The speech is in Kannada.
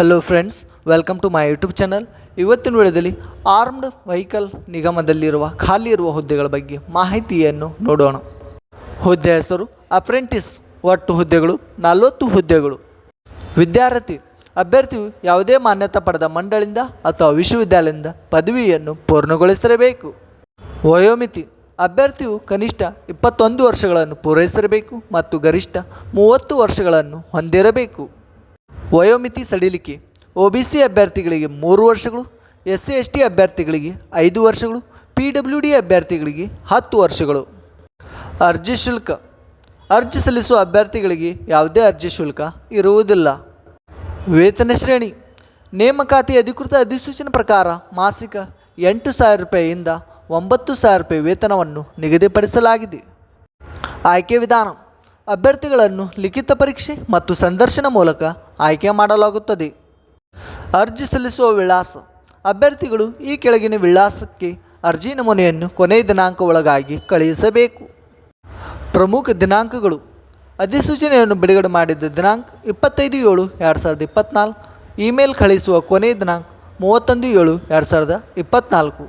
Hello friends, welcome to my YouTube channel. ಇವತ್ತಿನ ವಿಡಿಯೋದಲ್ಲಿ ಆರ್ಮ್ಡ್ ವೆಹಿಕಲ್ ನಿಗಮದಲ್ಲಿರುವ ಖಾಲಿ ಇರುವ ಹುದ್ದೆಗಳ ಬಗ್ಗೆ ಮಾಹಿತಿಯನ್ನು ನೋಡೋಣ. ಹುದ್ದೆ ಹೆಸರು ಅಪ್ರೆಂಟಿಸ್. ಒಟ್ಟು ಹುದ್ದೆಗಳು 40 ಹುದ್ದೆಗಳು. ವಿದ್ಯಾರ್ಥಿ ಅಭ್ಯರ್ಥಿಯು ಯಾವುದೇ ಮಾನ್ಯತೆ ಪಡೆದ ಮಂಡಳಿಯಿಂದ ಅಥವಾ ವಿಶ್ವವಿದ್ಯಾಲಯದಿಂದ ಪದವಿಯನ್ನು ಪೂರ್ಣಗೊಳಿಸಿರಬೇಕು. ವಯೋಮಿತಿ ಅಭ್ಯರ್ಥಿಯು ಕನಿಷ್ಠ 21 ವರ್ಷಗಳನ್ನು ಪೂರೈಸಿರಬೇಕು ಮತ್ತು ಗರಿಷ್ಠ 30 ವರ್ಷಗಳನ್ನು ಹೊಂದಿರಬೇಕು. ವಯೋಮಿತಿ ಸಡಿಲಿಕೆ OBC ಅಭ್ಯರ್ಥಿಗಳಿಗೆ 3 ವರ್ಷಗಳು, SC/ST ಅಭ್ಯರ್ಥಿಗಳಿಗೆ 5 ವರ್ಷಗಳು, PWD ಅಭ್ಯರ್ಥಿಗಳಿಗೆ 10 ವರ್ಷಗಳು. ಅರ್ಜಿ ಶುಲ್ಕ ಅರ್ಜಿ ಸಲ್ಲಿಸುವ ಅಭ್ಯರ್ಥಿಗಳಿಗೆ ಯಾವುದೇ ಅರ್ಜಿ ಶುಲ್ಕ ಇರುವುದಿಲ್ಲ. ವೇತನ ಶ್ರೇಣಿ ನೇಮಕಾತಿ ಅಧಿಕೃತ ಅಧಿಸೂಚನೆ ಪ್ರಕಾರ ಮಾಸಿಕ 8,000 ರೂಪಾಯಿಯಿಂದ 9,000 ರೂಪಾಯಿ ವೇತನವನ್ನು ನಿಗದಿಪಡಿಸಲಾಗಿದೆ. ಆಯ್ಕೆ ವಿಧಾನ ಅಭ್ಯರ್ಥಿಗಳನ್ನು ಲಿಖಿತ ಪರೀಕ್ಷೆ ಮತ್ತು ಸಂದರ್ಶನ ಮೂಲಕ ಆಯ್ಕೆ ಮಾಡಲಾಗುತ್ತದೆ. ಅರ್ಜಿ ಸಲ್ಲಿಸುವ ವಿಳಾಸ ಅಭ್ಯರ್ಥಿಗಳು ಈ ಕೆಳಗಿನ ವಿಳಾಸಕ್ಕೆ ಅರ್ಜಿ ನಮೂನೆಯನ್ನು ಕೊನೆಯ ದಿನಾಂಕ ಒಳಗಾಗಿ ಕಳುಹಿಸಬೇಕು. ಪ್ರಮುಖ ದಿನಾಂಕಗಳು ಅಧಿಸೂಚನೆಯನ್ನು ಬಿಡುಗಡೆ ಮಾಡಿದ ದಿನಾಂಕ 25/7/2024. ಇಮೇಲ್ ಕಳುಹಿಸುವ ಕೊನೆಯ ದಿನಾಂಕ 31/7/2024.